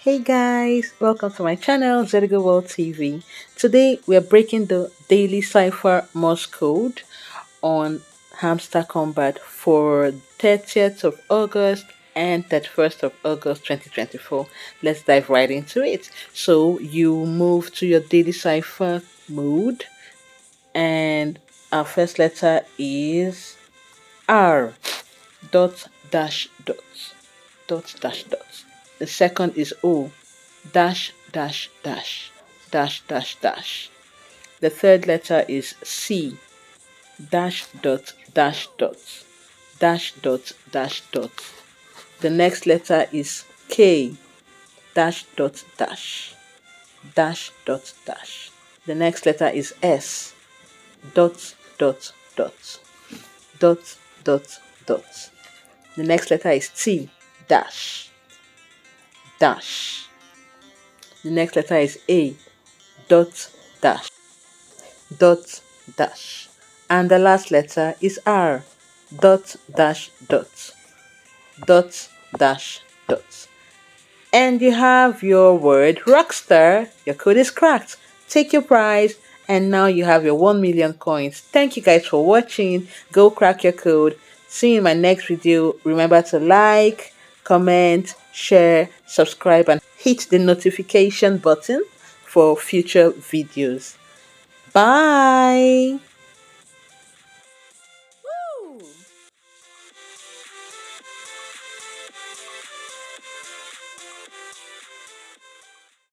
Hey guys, welcome to my channel Zedigo World TV. Today we are breaking the daily Cipher Morse code on Hamster Kombat for 30th of August and 31st of August 2024. Let's dive right into it. So you move to your daily Cipher mode and our first letter is R dot dash dot dash dot. The second is O dash dash dash dash dash dash. The third letter is C dash dot dash dot dash dot dash dot. The next letter is K dash dot dash dash dot dash. The next letter is S dot dot dot dot dot dot. The next letter is T dash dash. The next letter is A dot dash dot dash. And the last letter is R dot dash dot dot dash dot. And you have your word Rockstar. Your code is cracked. Take your prize, and now you have your 1 million coins. Thank you guys for watching. Go crack your code. See you in my next video. Remember to like, comment, share, subscribe, and hit the notification button for future videos. Bye.